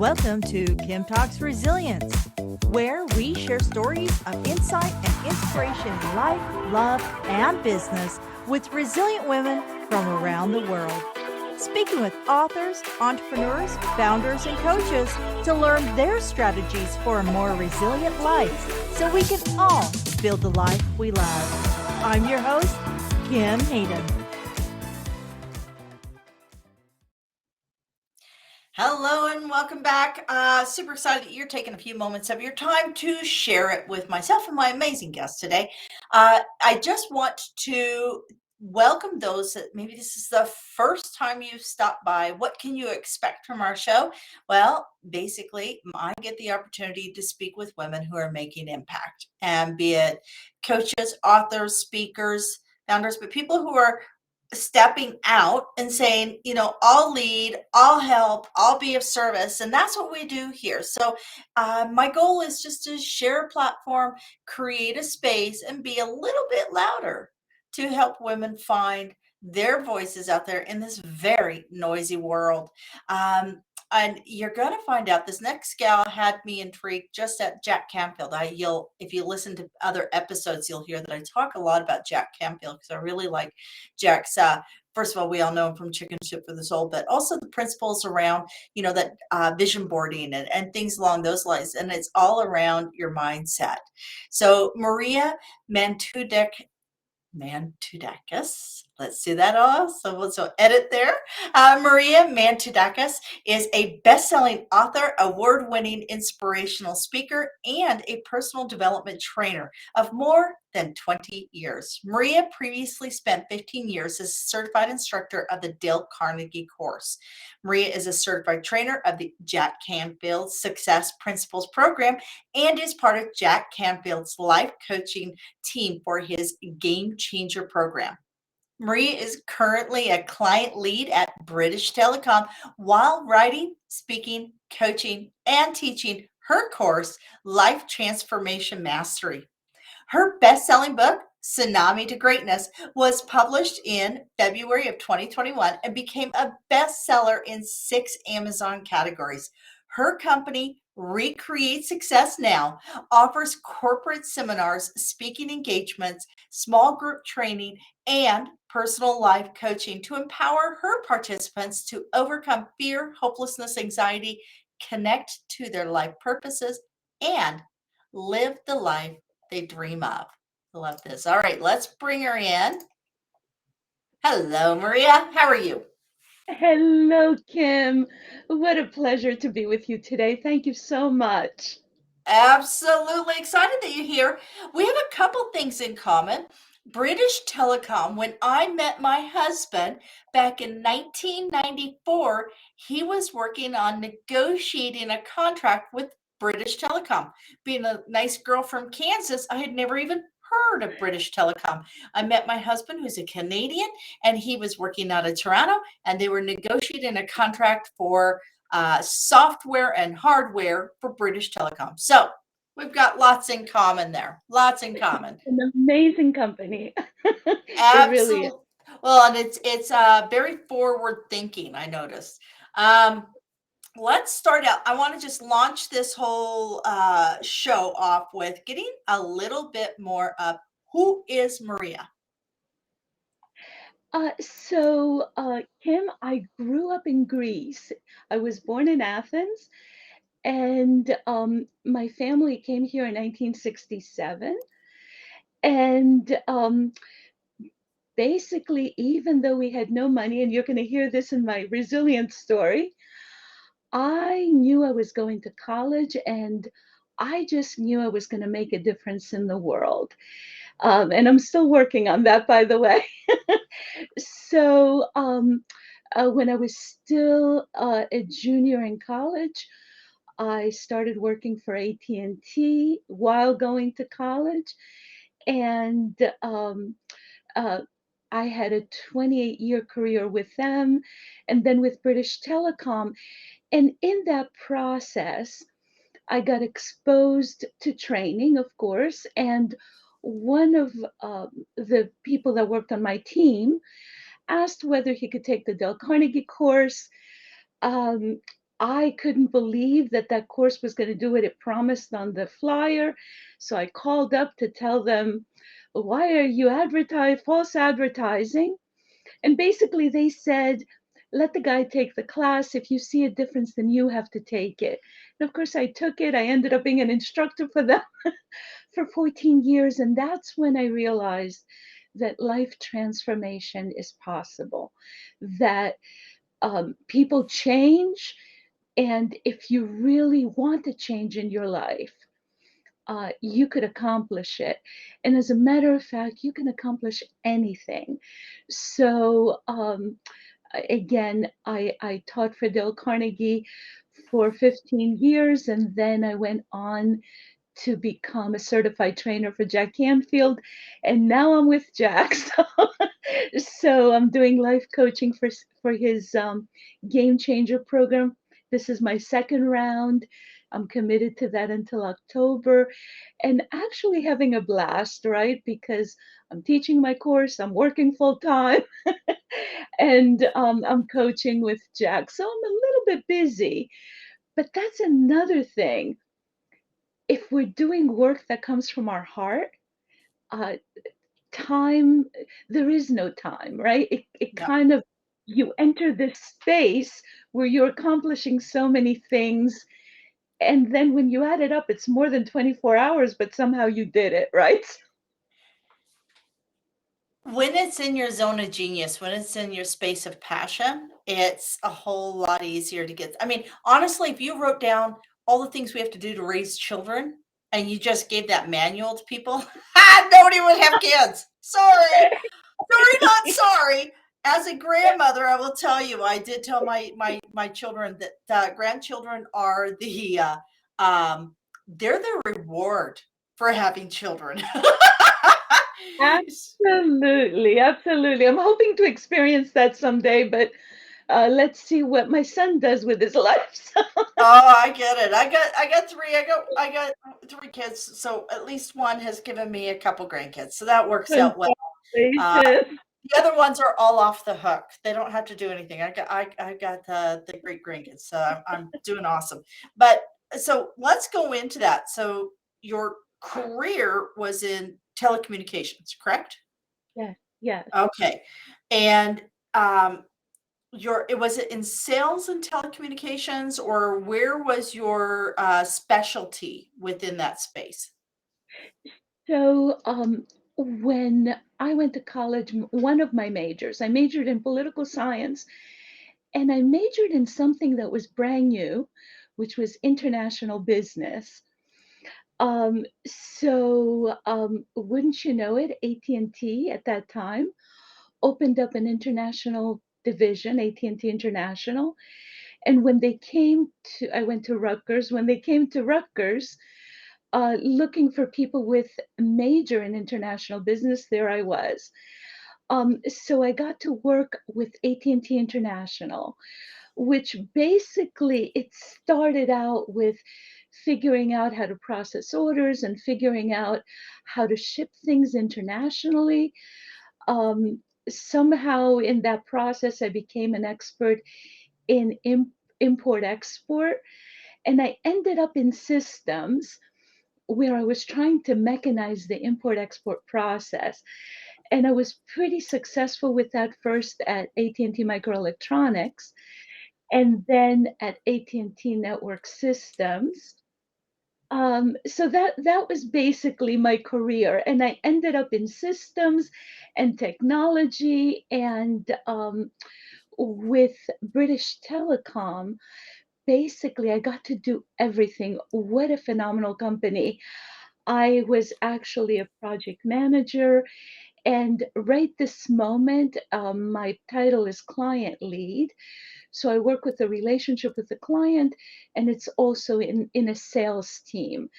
Welcome to Kim Talks Resilience, where we share stories of insight and inspiration in life, love, and business with resilient women from around the world. Speaking with authors, entrepreneurs, founders, and coaches to learn their strategies for a more resilient life so we can all build the life we love. I'm your host, Kim Hayden. Hello and welcome back. Super excited that you're taking a few moments of your time to share it with myself and my amazing guest today. I just want to welcome those that maybe this is the first time you've stopped by. What can you expect from our show? Well, basically, I get the opportunity to speak with women who are making impact, and be it coaches, authors, speakers, founders, but people who are stepping out and saying, I'll lead, I'll help, I'll be of service. And that's what we do here. So my goal is just to share a platform, create a space, and be a little bit louder to help women find their voices out there in this very noisy world. And you're going to find out, this next gal had me intrigued just at Jack Canfield. If you listen to other episodes, you'll hear that I talk a lot about Jack Canfield because I really like Jack's. First of all, we all know him from Chicken Soup for the Soul, but also the principles around, that vision boarding and things along those lines. And it's all around your mindset. So Maria Mantoudakis. Let's do that all. So edit there. Maria Mantoudakis is a best-selling author, award-winning inspirational speaker, and a personal development trainer of more than 20 years. Maria previously spent 15 years as a certified instructor of the Dale Carnegie Course. Maria is a certified trainer of the Jack Canfield Success Principles program and is part of Jack Canfield's life coaching team for his Game Changer program. Maria is currently a client lead at British Telecom while writing, speaking, coaching, and teaching her course, Life Transformation Mastery. Her best-selling book, Tsunami to Greatness, was published in February of 2021 and became a bestseller in 6 Amazon categories. Her company, Recreate Success Now, offers corporate seminars, speaking engagements, small group training, and personal life coaching to empower her participants to overcome fear, hopelessness, anxiety, connect to their life purposes, and live the life they dream of. I love this. All right, let's bring her in. Hello, Maria. How are you? Hello, Kim. What a pleasure to be with you today. Thank you so much. Absolutely excited that you're here. We have a couple things in common. British Telecom, when I met my husband back in 1994, he was working on negotiating a contract with British Telecom. Being a nice girl from Kansas, I had never even heard of British Telecom. I met my husband, who's a Canadian, and he was working out of Toronto, and they were negotiating a contract for software and hardware for British Telecom. So we've got lots in common there. Lots in common. An amazing company. It really is. Absolutely. Well, and it's very forward thinking, I noticed. Let's start out. I want to just launch this whole show off with getting a little bit more of who is Maria? Kim, I grew up in Greece. I was born in Athens, and my family came here in 1967. And basically, even though we had no money, and you're going to hear this in my resilience story, I knew I was going to college, and I just knew I was going to make a difference in the world. And I'm still working on that, by the way. When I was still a junior in college, I started working for AT&T while going to college, and uh, I had a 28-year career with them, and then with British Telecom. And in that process, I got exposed to training, of course, and one of the people that worked on my team asked whether he could take the Dale Carnegie course. Um, I couldn't believe that that course was going to do what it promised on the flyer. So I called up to tell them, why are you false advertising? And basically they said, let the guy take the class. If you see a difference, then you have to take it. And of course I took it. I ended up being an instructor for them for 14 years. And that's when I realized that life transformation is possible, that people change. And if you really want to change in your life, you could accomplish it. And as a matter of fact, you can accomplish anything. So, again, I taught for Dale Carnegie for 15 years, and then I went on to become a certified trainer for Jack Canfield, and now I'm with Jack. So I'm doing life coaching for his Game Changer program. This is my second round. I'm committed to that until October, and actually having a blast, right? Because I'm teaching my course, I'm working full time, and I'm coaching with Jack. So I'm a little bit busy, but that's another thing. If we're doing work that comes from our heart, uh, time, there is no time, right? It Yeah. kind of, you enter this space where you're accomplishing so many things. And then when you add it up, it's more than 24 hours, but somehow you did it, right? When it's in your zone of genius, when it's in your space of passion, it's a whole lot easier to get. I mean, honestly, if you wrote down all the things we have to do to raise children and you just gave that manual to people, nobody would have kids. Sorry. Sorry, not sorry. As a grandmother, I will tell you, I did tell my children that grandchildren are they're the reward for having children. Absolutely, absolutely. I'm hoping to experience that someday, but let's see what my son does with his life. Oh, I get it. I got three. I got three kids, so at least one has given me a couple grandkids, so that works out well. Uh, Congratulations. the other ones are all off the hook. They don't have to do anything. I got the great grandkids, so I'm doing awesome. But so let's go into that. So your career was in telecommunications, correct? Yes, yes. Okay, and um, was it in sales and telecommunications, or where was your specialty within that space? So, when I went to college, one of my majors, I majored in political science, and I majored in something that was brand new, which was international business. Wouldn't you know it, AT&T at that time opened up an international division, AT&T International. And when they came to, I went to Rutgers. When they came to Rutgers, looking for people with major in international business, there I was. So I got to work with AT&T International, which basically it started out with figuring out how to process orders and figuring out how to ship things internationally. Um, Somehow in that process, I became an expert in import export, and I ended up in systems where I was trying to mechanize the import export process. And I was pretty successful with that first at AT&T Microelectronics and then at AT&T Network Systems. So that was basically my career, and I ended up in systems and technology, and with British Telecom. Basically, I got to do everything. What a phenomenal company! I was actually a project manager, and right this moment, my title is client lead. So I work with the relationship with the client, and it's also in a sales team.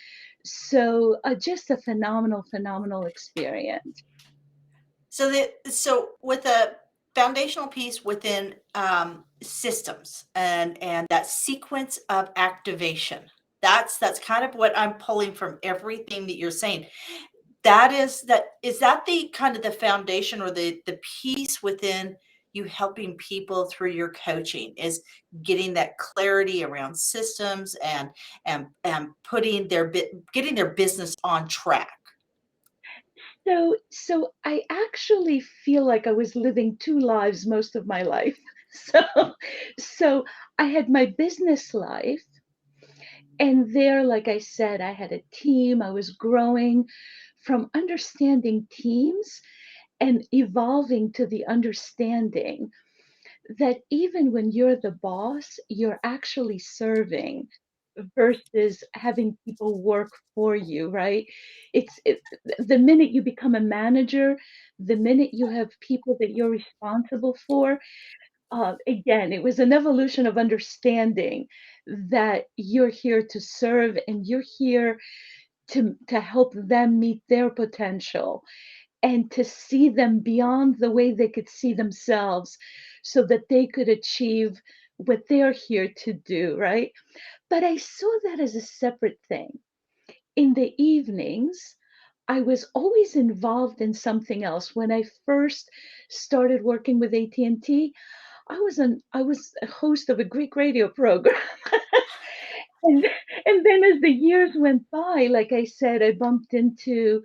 So just a phenomenal, phenomenal experience. So with a foundational piece within systems and that sequence of activation, that's kind of what I'm pulling from everything that you're saying. That is that the kind of the foundation or the piece within you helping people through your coaching? Is getting that clarity around systems and getting their business on track. So I actually feel like I was living two lives most of my life. So so I had my business life, and there, like I said, I had a team. I was growing from understanding teams and evolving to the understanding that even when you're the boss, you're actually serving versus having people work for you, right? The minute you become a manager, the minute you have people that you're responsible for, again, it was an evolution of understanding that you're here to serve and you're here to help them meet their potential and to see them beyond the way they could see themselves so that they could achieve what they're here to do, right? But I saw that as a separate thing. In the evenings, I was always involved in something else. When I first started working with AT&T, I was a host of a Greek radio program. And and then as the years went by, like I said, I bumped into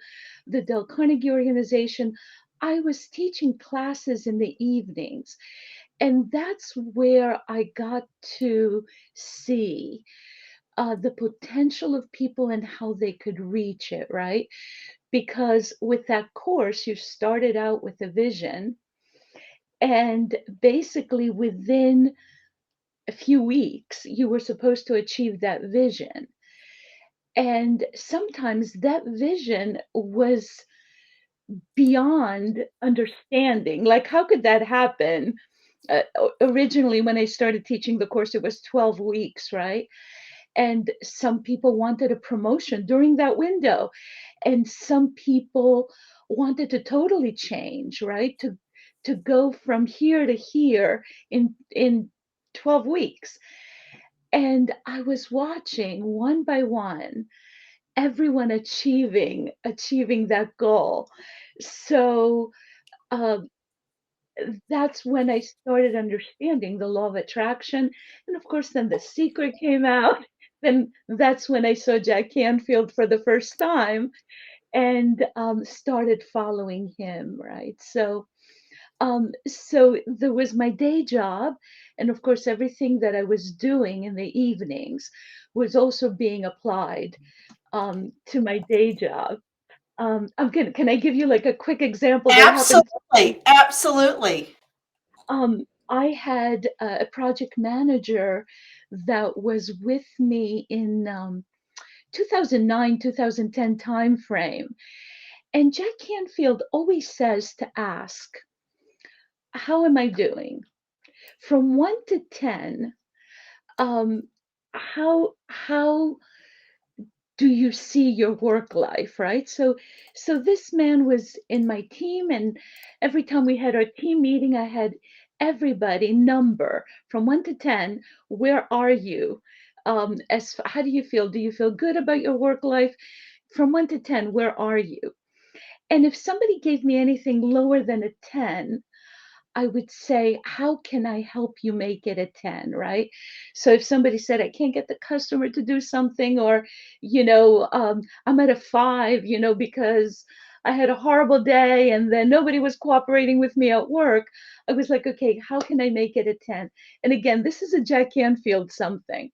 the Dale Carnegie organization. I was teaching classes in the evenings, and that's where I got to see the potential of people and how they could reach it, right? Because with that course, you started out with a vision, and basically within a few weeks, you were supposed to achieve that vision. And sometimes that vision was beyond understanding. Like, how could that happen? Originally, when I started teaching the course, it was 12 weeks, right? And some people wanted a promotion during that window, and some people wanted to totally change, right? To go from here to here in 12 weeks. And I was watching one by one everyone achieving that goal. So uh, that's when I started understanding the law of attraction, and of course, then The Secret came out. Then that's when I saw Jack Canfield for the first time and started following him. Right. So there was my day job, and of course, everything that I was doing in the evenings was also being applied to my day job. Can I give you like a quick example that happened? Absolutely, absolutely. I had a project manager that was with me in 2009, 2010 timeframe. And Jack Canfield always says to ask, how am I doing? From 1 to 10, um, how do you see your work life, right? So this man was in my team, and every time we had our team meeting, I had everybody number from 1 to 10. Where are you? How do you feel? Do you feel good about your work life? From 1 to 10, where are you? And if somebody gave me anything lower than a 10, I would say, how can I help you make it a 10, right? So if somebody said, I can't get the customer to do something, or, I'm at a 5, because I had a horrible day and then nobody was cooperating with me at work, I was like, okay, how can I make it a 10? And again, this is a Jack Canfield something.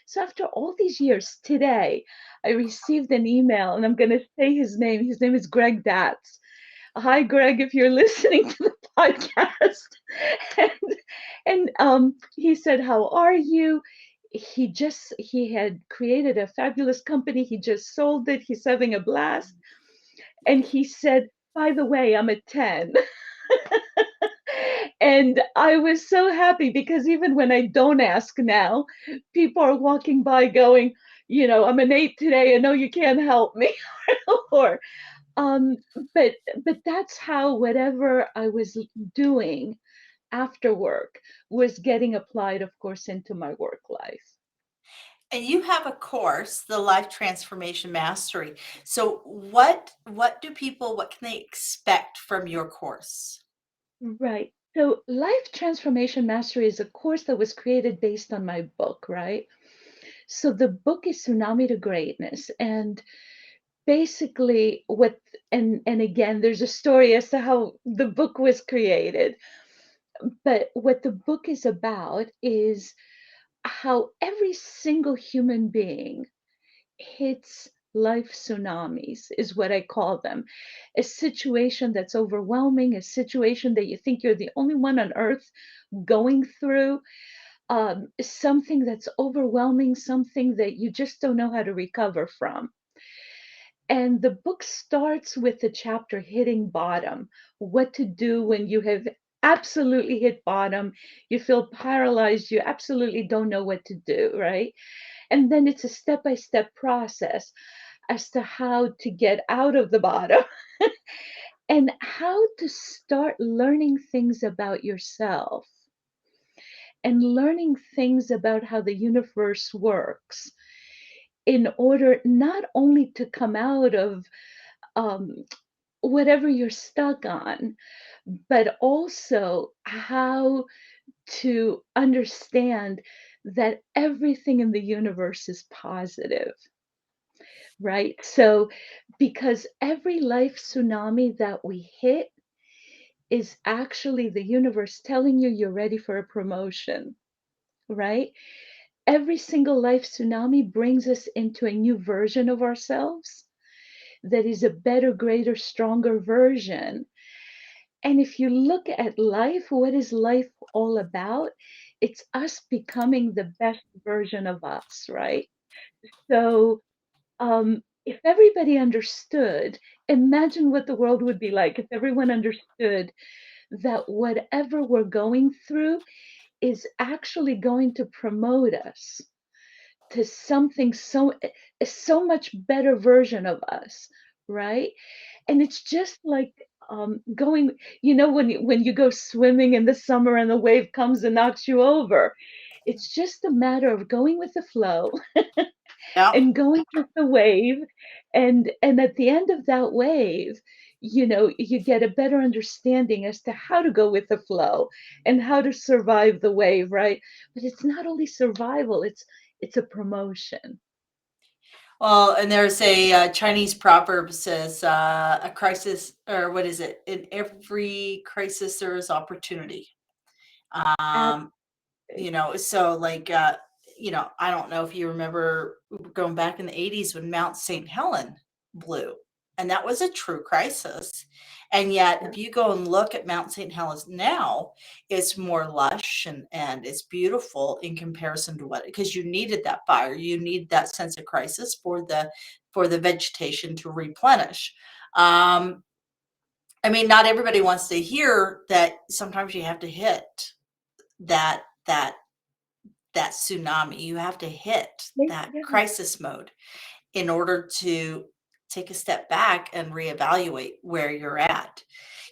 So after all these years, today, I received an email, and I'm going to say his name. His name is Greg Datz. Hi, Greg, if you're listening to the podcast. And he said, how are you? He had created a fabulous company. He just sold it. He's having a blast. And he said, by the way, I'm a 10. And I was so happy because even when I don't ask now, people are walking by going, I'm an 8 today. I know you can't help me. or um, but but that's how whatever I was doing after work was getting applied, of course, into my work life. And you have a course, the Life Transformation Mastery. So what can they expect from your course? Right. So, Life Transformation Mastery is a course that was created based on my book, right? So, the book is Tsunami to Greatness. And basically, and again, there's a story as to how the book was created. But what the book is about is how every single human being hits life tsunamis, is what I call them. A situation that's overwhelming, a situation that you think you're the only one on earth going through, something that's overwhelming, something that you just don't know how to recover from. And the book starts with the chapter hitting bottom, what to do when you have absolutely hit bottom, you feel paralyzed, you absolutely don't know what to do, right? And then it's a step by step process as to how to get out of the bottom and how to start learning things about yourself and learning things about how the universe works in order not only to come out of um, whatever you're stuck on, but also how to understand that everything in the universe is positive, right? So, because every life tsunami that we hit is actually the universe telling you you're ready for a promotion, right? Every single life tsunami brings us into a new version of ourselves that is a better, greater, stronger version. And if you look at life, what is life all about? It's us becoming the best version of us, right? So, if everybody understood, imagine what the world would be like if everyone understood that whatever we're going through is actually going to promote us to something so much better version of us, right? And it's just like going, when you go swimming in the summer and the wave comes and knocks you over. It's just a matter of going with the flow Yeah. and going with the wave, and at the end of that wave, you get a better understanding as to how to go with the flow and how to survive the wave, right? But it's not only survival, it's a promotion. Well, and there's a Chinese proverb says, a crisis, or what is it? In every crisis, there is opportunity. Um, so like, I don't know if you remember going back in the 80s when Mount St. Helen blew, and that was a true crisis. And yet, if you go and look at Mount St. Helens now, it's more lush and it's beautiful in comparison to what, because you needed that fire, you need that sense of crisis for the vegetation to replenish. Um, I mean, not everybody wants to hear that sometimes you have to hit that that that tsunami. You have to hit Yeah, that yeah. crisis mode in order to take a step back and reevaluate where you're at.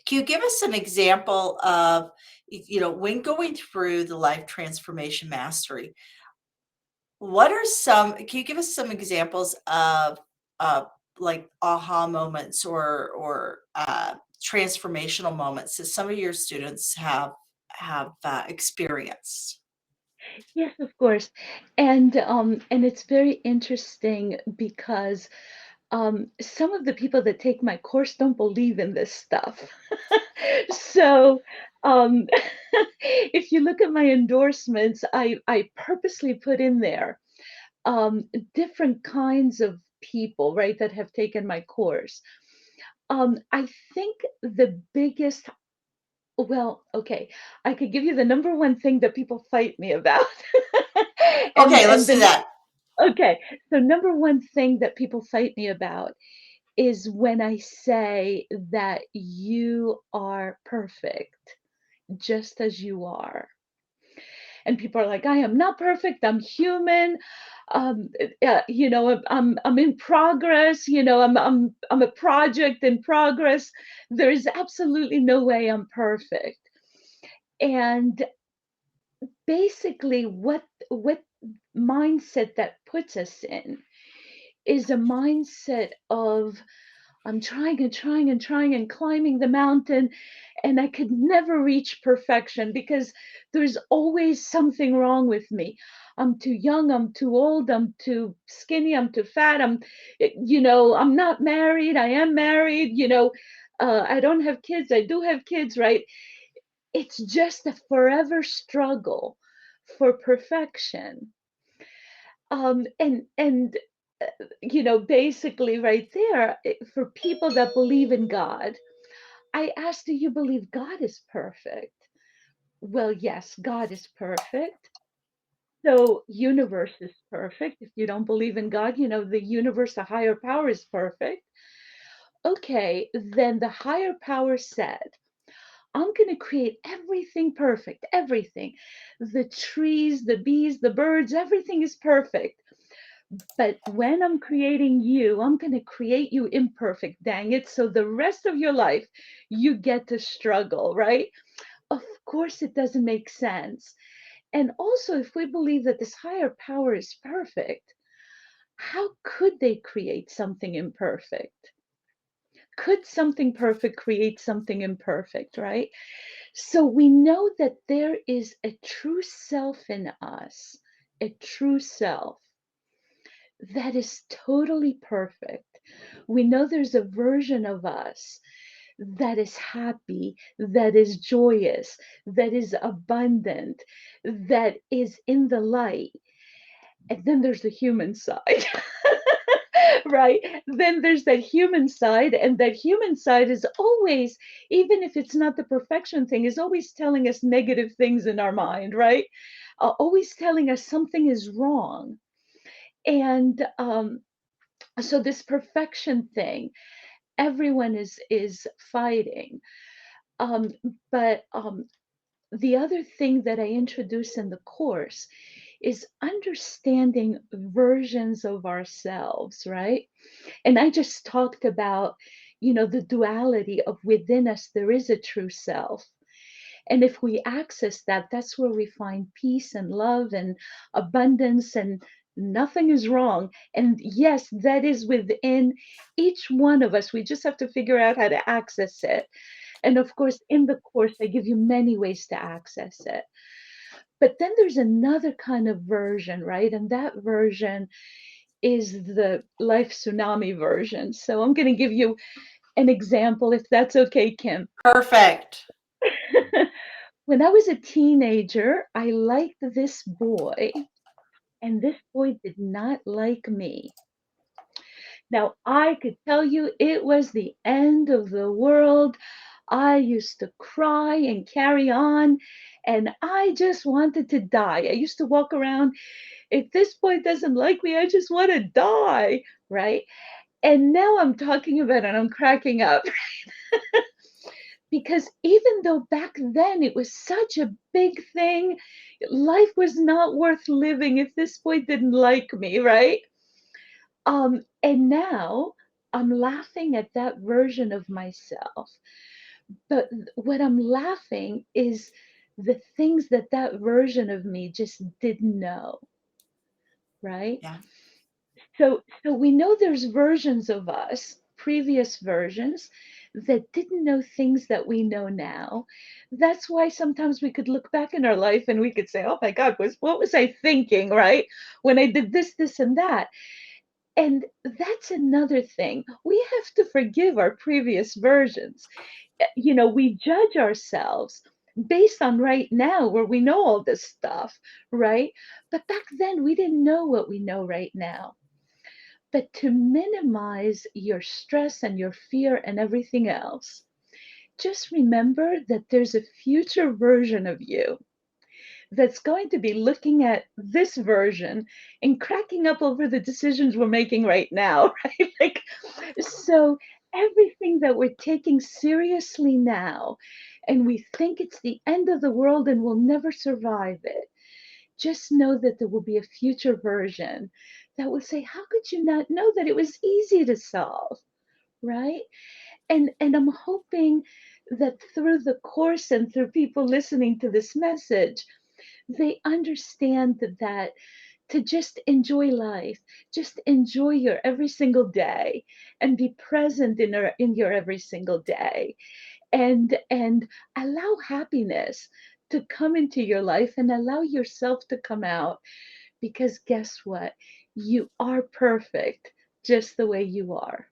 Can you give us an example of, when going through the life transformation mastery, can you give us some examples of, uh, like aha moments or transformational moments that some of your students have experienced? Yes, of course. And it's very interesting because some of the people that take my course don't believe in this stuff. So, um, if you look at my endorsements, I purposely put in there different kinds of people, right, that have taken my course. I think the biggest, well, okay, I could give you the number one thing that people fight me about. and Okay, and let's do the that. Okay, so number one thing that people fight me about is when I say that you are perfect just as you are. And people are like, I am not perfect. I'm human. I'm in progress. I'm a project in progress. There is absolutely no way I'm perfect. And basically, what mindset that puts us in is a mindset of I'm trying and trying and trying and climbing the mountain, and I could never reach perfection because there's always something wrong with me. I'm too young, I'm too old, I'm too skinny, I'm too fat, I'm not married, I am married, I don't have kids, I do have kids, right? It's just a forever struggle for perfection. And basically right there, for people that believe in God, I asked, do you believe God is perfect? Well, yes, God is perfect. So universe is perfect. If you don't believe in God, the universe, the higher power is perfect. Okay, then the higher power said, I'm going to create everything perfect, everything. The trees, the bees, the birds, everything is perfect. But when I'm creating you, I'm going to create you imperfect, dang it. So the rest of your life, you get to struggle, right? Of course, it doesn't make sense. And also, if we believe that this higher power is perfect, how could they create something imperfect? Could something perfect create something imperfect, right? So we know that there is a true self in us, a true self that is totally perfect. We know there's a version of us that is happy, that is joyous, that is abundant, that is in the light. And then there's the human side, right? Then there's that human side, and that human side is always, even if it's not the perfection thing, is always telling us negative things in our mind, right? Always telling us something is wrong. And so this perfection thing, everyone is fighting. Um, but the other thing that I introduce in the course is understanding versions of ourselves, right? And I just talked about, the duality of within us, there is a true self. And if we access that, that's where we find peace and love and abundance, and nothing is wrong. And yes, that is within each one of us. We just have to figure out how to access it. And of course, in the course, I give you many ways to access it. But then there's another kind of version, right? And that version is the life tsunami version. So I'm going to give you an example, if that's okay, Kim. Perfect. When I was a teenager, I liked this boy, and this boy did not like me. Now, I could tell you it was the end of the world. I used to cry and carry on, and I just wanted to die. I used to walk around, if this boy doesn't like me, I just want to die, right? And now I'm talking about it and I'm cracking up because even though back then it was such a big thing, life was not worth living if this boy didn't like me, right? And now I'm laughing at that version of myself. But what I'm laughing is the things that that version of me just didn't know, right? Yeah. So we know there's versions of us, previous versions, that didn't know things that we know now. That's why sometimes we could look back in our life and we could say, "Oh my God, what was I thinking, right? When I did this, this, and that." And that's another thing. We have to forgive our previous versions. We judge ourselves based on right now where we know all this stuff, right? But back then we didn't know what we know right now. But to minimize your stress and your fear and everything else, just remember that there's a future version of you that's going to be looking at this version and cracking up over the decisions we're making right now, right? So everything that we're taking seriously now, and we think it's the end of the world and we'll never survive it, just know that there will be a future version that will say, how could you not know that it was easy to solve, right? And I'm hoping that through the course and through people listening to this message, they understand that to just enjoy life, just enjoy your every single day and be present in your every single day, and allow happiness to come into your life and allow yourself to come out, because guess what? You are perfect just the way you are.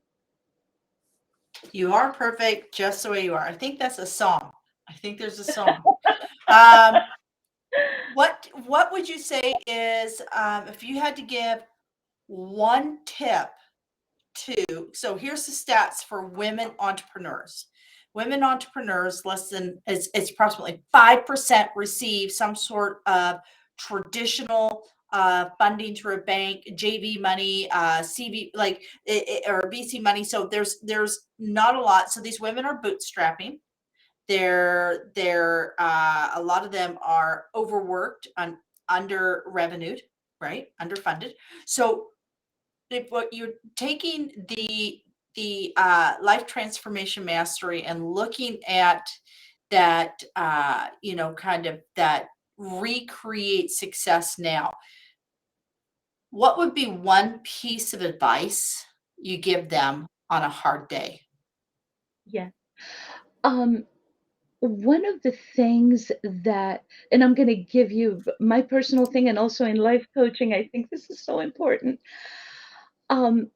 You are perfect just the way you are. I think that's a song. I think there's a song. Um, what would you say is, if you had to give one tip to, so here's the stats for women entrepreneurs. Women entrepreneurs, less than, it's approximately 5% receive some sort of traditional funding through a bank, JV money, CV, like or VC money. So there's not a lot. So these women are bootstrapping. They're a lot of them are overworked and under revenued, right? Underfunded. So if what you're taking the life transformation mastery and looking at that, kind of that recreate success now, what would be one piece of advice you give them on a hard day? Yeah. Um, One of the things that, and I'm going to give you my personal thing, and also in life coaching, I think this is so important. Um,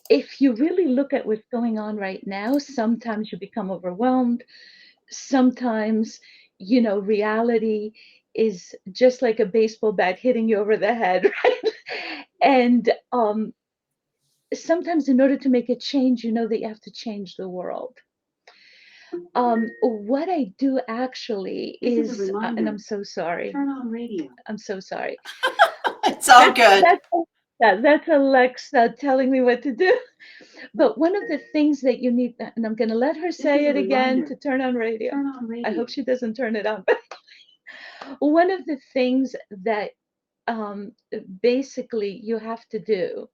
if you really look at what's going on right now, sometimes you become overwhelmed. Sometimes, reality is just like a baseball bat hitting you over the head, right? And sometimes, in order to make a change, you know that you have to change the world. What I do actually This is a is, and I'm reminder. so sorry. Turn on radio. I'm so sorry. It's all That's good. that's that's Alexa telling me what to do. But one of the things that you need, and I'm going to let her This say is a it again, reminder. to turn on radio. Turn on I radio. hope she doesn't turn it on. But one of the things that um, basically you have to do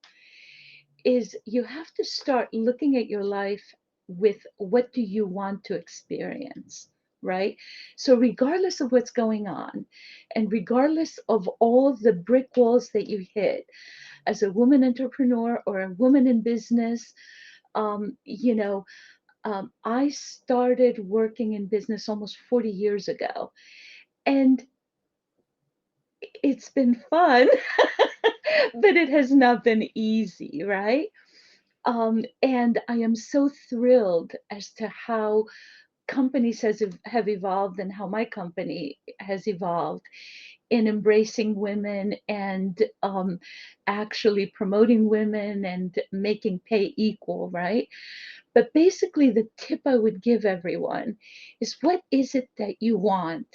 is you have to start looking at your life with what do you want to experience, right? So regardless of what's going on, and regardless of all the brick walls that you hit as a woman entrepreneur or a woman in business, um, you know I started working in business almost 40 years ago, and it's been fun, but it has not been easy, right? And I am so thrilled as to how companies have evolved, and how my company has evolved in embracing women, and actually promoting women and making pay equal, right? But basically, the tip I would give everyone is, what is it that you want?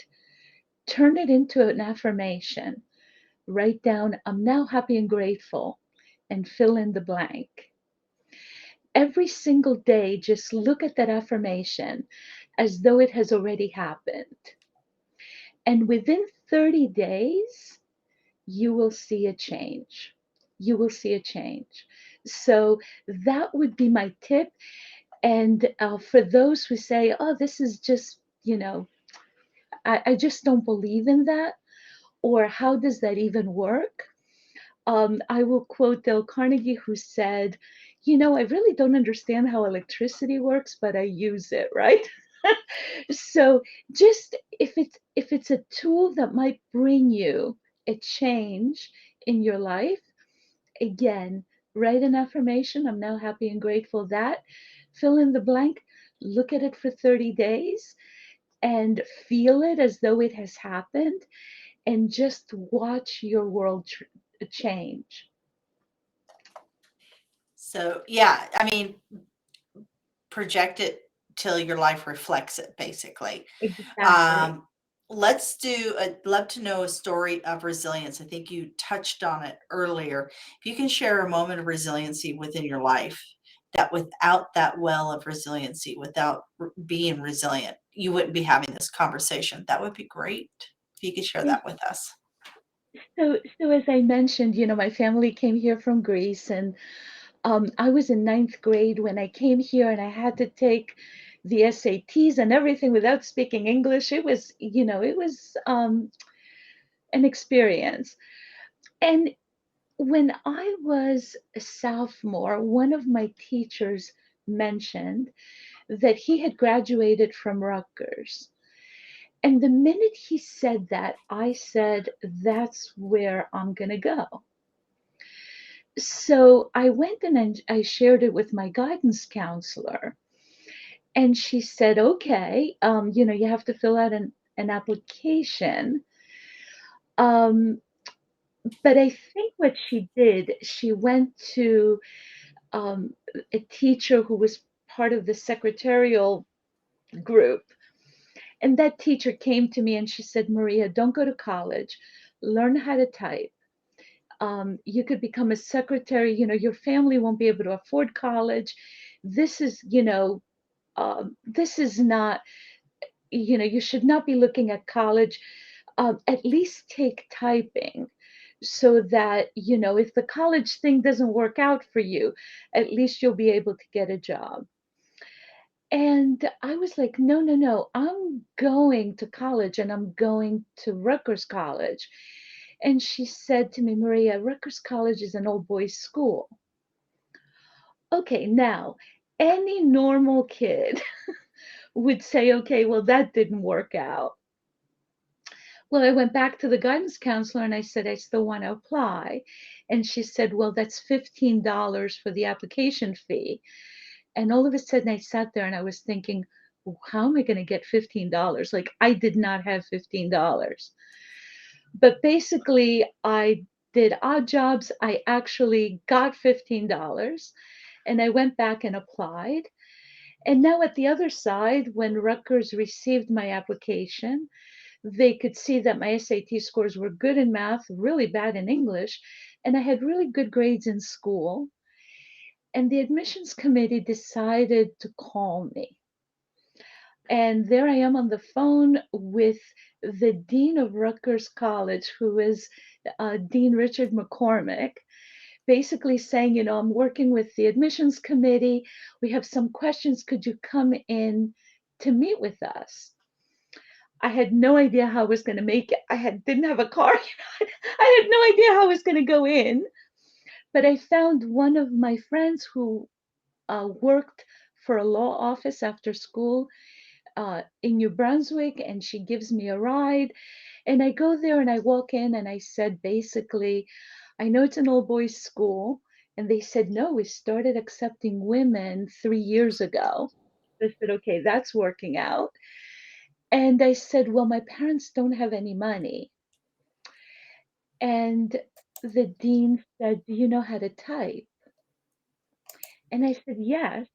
Turn it into an affirmation. Write down, I'm now happy and grateful, and fill in the blank. Every single day, just look at that affirmation as though it has already happened. And within 30 days, you will see a change. You will see a change. So that would be my tip. And for those who say, oh, this is just, I just don't believe in that, or how does that even work? I will quote Dale Carnegie, who said, I really don't understand how electricity works, but I use it, right? So just, if it's a tool that might bring you a change in your life, again, write an affirmation. I'm now happy and grateful that. Fill in the blank. Look at it for 30 days and feel it as though it has happened, and just watch your world change. So yeah, I mean, project it till your life reflects it, basically. Exactly. Um, let's do, I'd love to know a story of resilience. I think you touched on it earlier. If you can share a moment of resiliency within your life, that without that well of resiliency, without being resilient, you wouldn't be having this conversation. That would be great if you could share Yeah. that with us. So as I mentioned, my family came here from Greece, and I was in ninth grade when I came here, and I had to take the SATs and everything without speaking English. It was an experience. And when I was a sophomore, one of my teachers mentioned that he had graduated from Rutgers. And the minute he said that, I said, that's where I'm going to go. So I went and I shared it with my guidance counselor. And she said, okay, you have to fill out an application. Um, but I think what she did, she went to um, a teacher who was part of the secretarial group. And that teacher came to me and she said, Maria, don't go to college. Learn how to type. You could become a secretary. Your family won't be able to afford college. This is, this is not, you should not be looking at college. At least take typing so that, if the college thing doesn't work out for you, at least you'll be able to get a job. And I was like, no, no, no, I'm going to college and I'm going to Rutgers College. And she said to me, Maria, Rutgers College is an old boys school. Okay, now, any normal kid would say, okay, well, that didn't work out. Well, I went back to the guidance counselor and I said, I still want to apply. And she said, well, that's $15 for the application fee. And all of a sudden I sat there and I was thinking, "Well, how am I going to get $15? Like I did not have $15. But basically, I did odd jobs. I actually got $15 and I went back and applied. And now at the other side, when Rutgers received my application, they could see that my SAT scores were good in math, really bad in English, and I had really good grades in school. And the admissions committee decided to call me. And there I am on the phone with the dean of Rutgers College, who is Dean Richard McCormick, basically saying, I'm working with the admissions committee. We have some questions. Could you come in to meet with us? I had no idea how I was going to make it. Didn't have a car. I had no idea how I was going to go in. But I found one of my friends who worked for a law office after school in New Brunswick, and she gives me a ride. And I go there and I walk in and I said, basically, I know it's an old boys school. And they said, no, we started accepting women 3 years ago. I said, okay, that's working out. And I said, well, my parents don't have any money. And the dean said, do you know how to type? And I said, yes.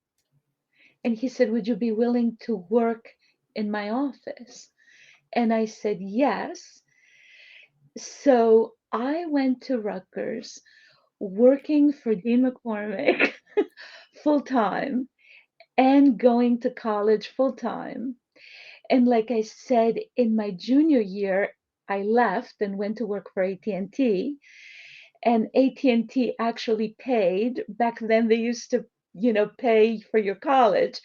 And he said, would you be willing to work in my office? And I said, yes. So I went to Rutgers working for Dean McCormick full time and going to college full time. And like I said, in my junior year, I left and went to work for AT&T. And AT&T actually paid, back then they used to, pay for your college,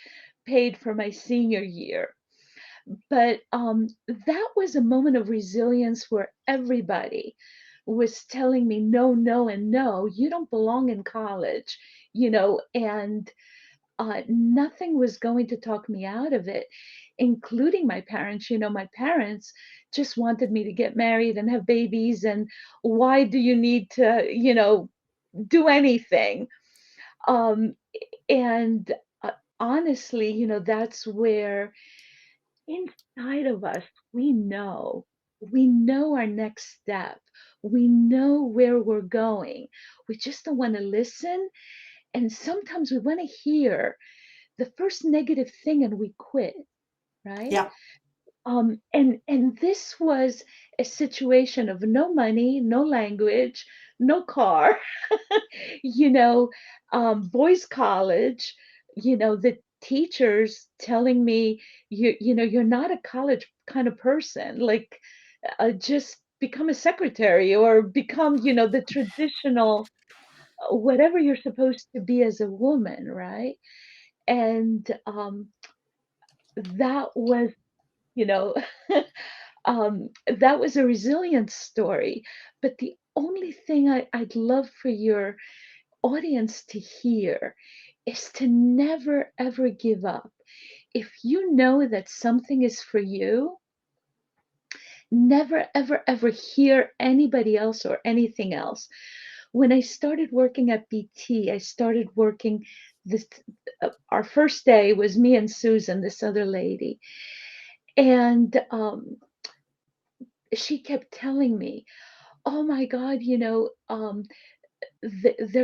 paid for my senior year. But that was a moment of resilience where everybody was telling me, no, no, and no, you don't belong in college, and nothing was going to talk me out of it, including my parents. My parents just wanted me to get married and have babies. And why do you need to, do anything? Um, and honestly, that's where inside of us, we know our next step. We know where we're going. We just don't want to listen. And sometimes we want to hear the first negative thing and we quit, right? Yeah. And this was a situation of no money, no language, no car, you know, boys' college, the teachers telling me, you're not a college kind of person, like just become a secretary or become, the traditional, whatever you're supposed to be as a woman, right? And that was, you know, that was a resilience story. But the only thing I'd love for your audience to hear is to never ever give up. If you know that something is for you, never ever ever hear anybody else or anything else. When I started working at BT, I started working this our first day was me and Susan, this other lady. And she kept telling me, "Oh my God, they're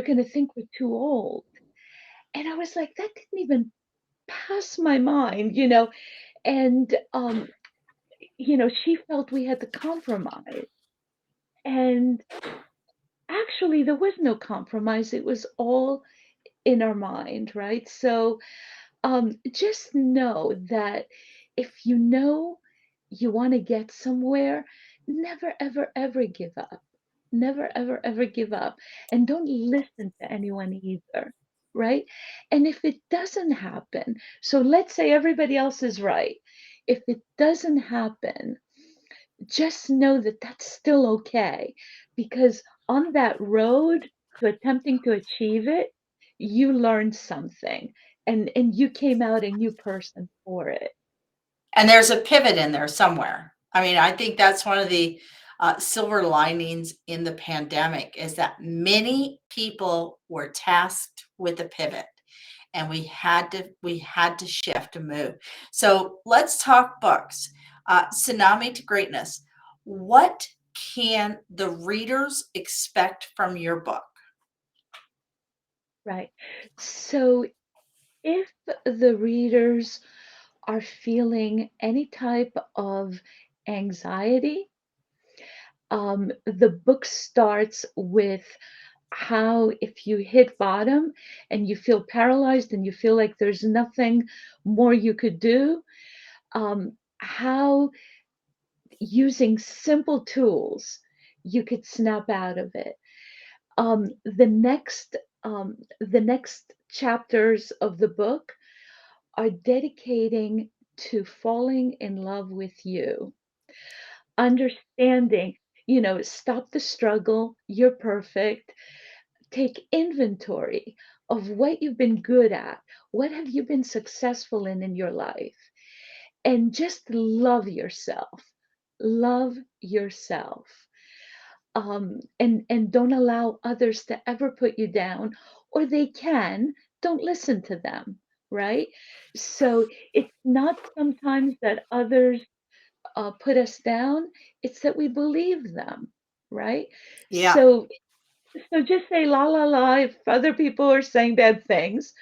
going to think we're too old." And I was like, that didn't even pass my mind. And, she felt we had to compromise. And actually, there was no compromise. It was all in our mind, right? So just know that if you know you want to get somewhere, never, ever, ever give up. Never, ever, ever give up. And don't listen to anyone either, right? And if it doesn't happen, so let's say everybody else is right. If it doesn't happen, just know that that's still okay, because on that road to attempting to achieve it, you learned something, and you came out a new person for it. And there's a pivot in there somewhere. I mean, I think that's one of the silver linings in the pandemic is that many people were tasked with a pivot, and we had to shift and move. So let's talk books. Tsunami to Greatness. What can the readers expect from your book? Right. So if the readers are feeling any type of anxiety, the book starts with how if you hit bottom and you feel paralyzed and you feel like there's nothing more you could do, how using simple tools you could snap out of it. Um, the next the next chapters of the book are dedicating to falling in love with you, understanding, stop the struggle, you're perfect. Take inventory of what you've been good at, what have you been successful in your life, and just love yourself. Love yourself. And don't allow others to ever put you down, or they can. Don't listen to them, right? So it's not sometimes that others put us down, it's that we believe them, right? Yeah. So just say la la la if other people are saying bad things,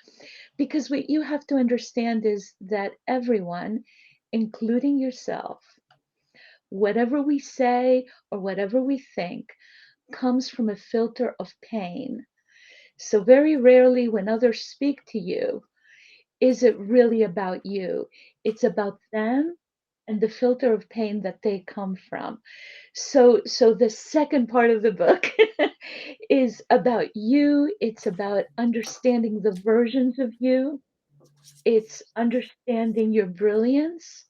because what you have to understand is that everyone, including yourself, whatever we say or whatever we think, comes from a filter of pain. So very rarely when others speak to you, is it really about you? It's about them and the filter of pain that they come from. So the second part of the book is about you. It's about understanding the versions of you. It's understanding your brilliance.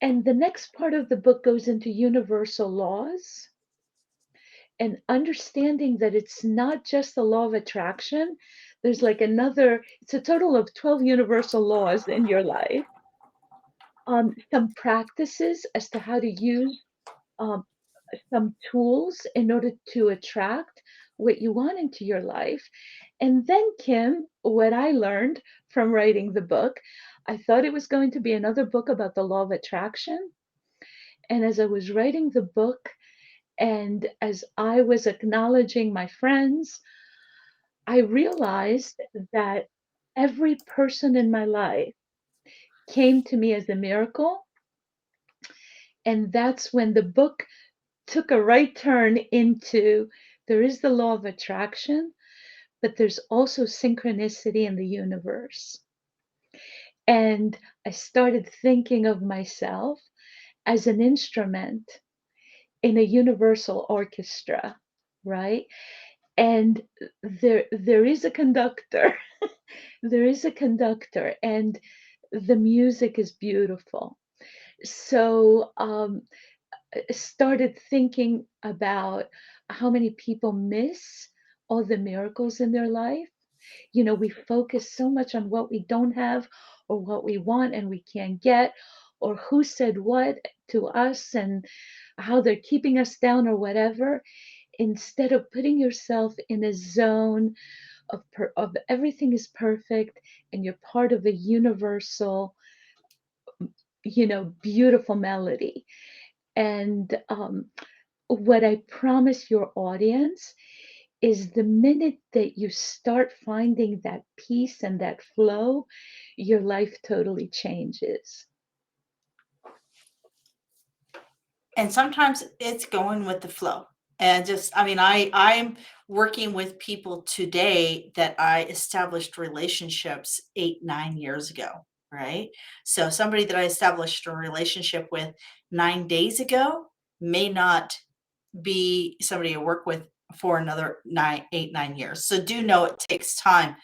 And the next part of the book goes into universal laws and understanding that it's not just the law of attraction. There's like it's a total of 12 universal laws in your life. Some practices as to how to use um, some tools in order to attract what you want into your life. And then, Kim, what I learned from writing the book, I thought it was going to be another book about the law of attraction. And as I was writing the book, and as I was acknowledging my friends, I realized that every person in my life came to me as a miracle. And that's when the book took a right turn into there is the law of attraction, but there's also synchronicity in the universe. And I started thinking of myself as an instrument in a universal orchestra, right? And there is a conductor. There is a conductor, and the music is beautiful. So started thinking about how many people miss all the miracles in their life. We focus so much on what we don't have or what we want and we can't get, or who said what to us and how they're keeping us down or whatever, instead of putting yourself in a zone of everything is perfect and you're part of a universal, beautiful melody. And what I promise your audience is the minute that you start finding that peace and that flow, your life totally changes. And sometimes it's going with the flow. And just, I mean, I'm working with people today that I established relationships 8, 9 years ago, right? So somebody that I established a relationship with 9 days ago may not be somebody I work with for another 9, 8, 9 years. So do know it takes time.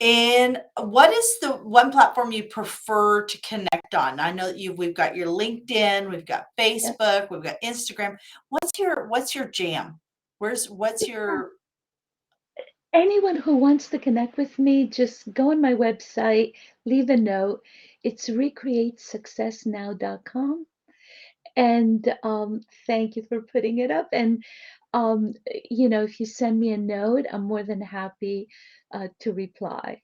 And what is the one platform you prefer to connect on? I know that we've got your LinkedIn, we've got Yep. Facebook, we've got Instagram. What's your jam? What's your Anyone who wants to connect with me, just go on my website, leave a note. It's recreatesuccessnow.com. And thank you for putting it up. And um, if you send me a note, I'm more than happy to reply.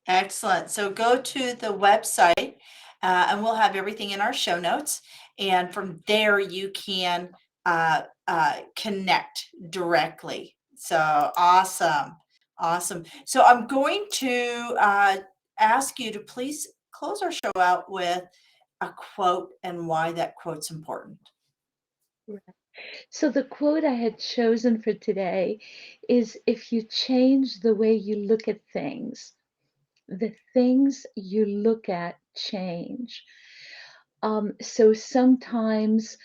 excellent? So go to the website, and we'll have everything in our show notes. And from there, you can connect directly. So awesome. Awesome. So I'm going to ask you to please close our show out with a quote and why that quote's important. Right. So the quote I had chosen for today is, if you change the way you look at things, the things you look at change. So sometimes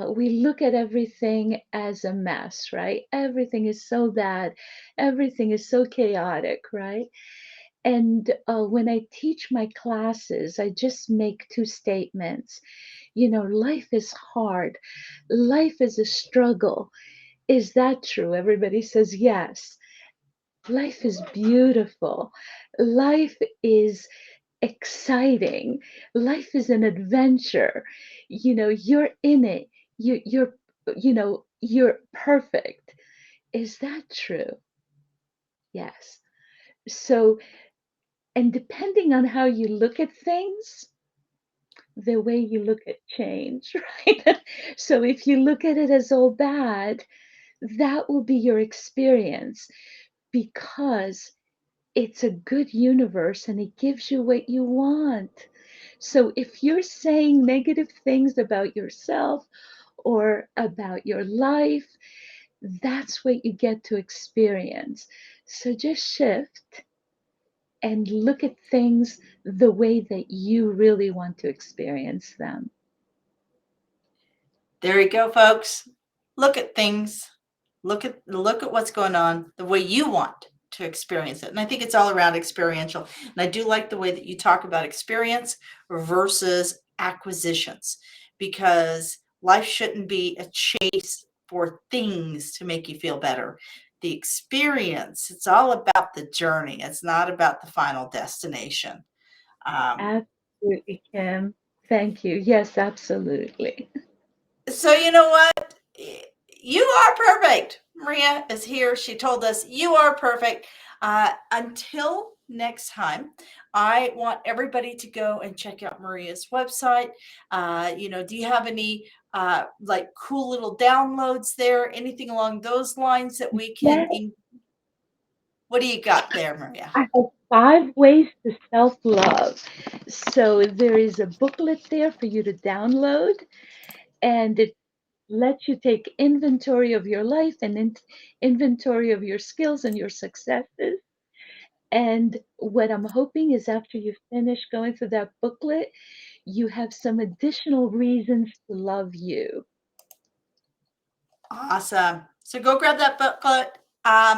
we look at everything as a mess, right? Everything is so bad, everything is so chaotic, right? And when I teach my classes, I just make two statements. Life is hard, life is a struggle. Is that true? Everybody says yes. Life is beautiful. Life is exciting. Life is an adventure. You're in it. You're perfect. Is that true? Yes. So, and depending on how you look at things, the way you look at change, right? So if you look at it as all bad, that will be your experience, because it's a good universe and it gives you what you want. So if you're saying negative things about yourself or about your life, that's what you get to experience. So just shift and look at things the way that you really want to experience them. There you go, folks. Look at things. Look at what's going on the way you want to experience it. And I think it's all around experiential. And I do like the way that you talk about experience versus acquisitions, because life shouldn't be a chase for things to make you feel better. The experience, it's all about the journey. It's not about the final destination. Um, Absolutely, Kim. Thank you. Yes, absolutely. So you know what? You are perfect. Maria is here. She told us you are perfect. Until next time, I want everybody to go and check out Maria's website. Do you have any like cool little downloads there? Anything along those lines that we can? Yes, What do you got there, Maria? I have 5 ways to self-love. So there is a booklet there for you to download, and it lets you take inventory of your life and inventory of your skills and your successes. And what I'm hoping is, after you finish going through that booklet, you have some additional reasons to love you. Awesome. So go grab that booklet,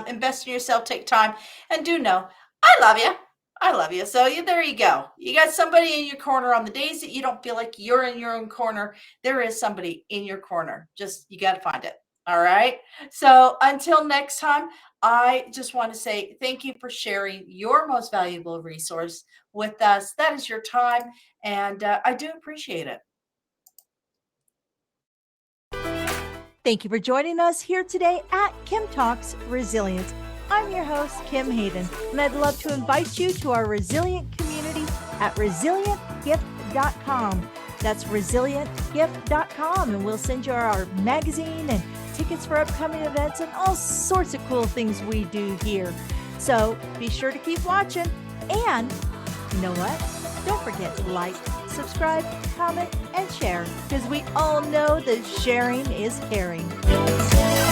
invest in yourself, take time, and do know I love you. I love you. So there you go. You got somebody in your corner on the days that you don't feel like you're in your own corner. There is somebody in your corner. Just you got to find it. All right. So until next time, I just want to say thank you for sharing your most valuable resource with us. That is your time, and I do appreciate it. Thank you for joining us here today at Kim Talks Resilience. I'm your host, Kim Hayden, and I'd love to invite you to our resilient community at resilientgift.com. That's resilientgift.com, and we'll send you our magazine and tickets for upcoming events and all sorts of cool things we do here. So be sure to keep watching, and you know what? Don't forget to like, subscribe, comment, and share, because we all know that sharing is caring.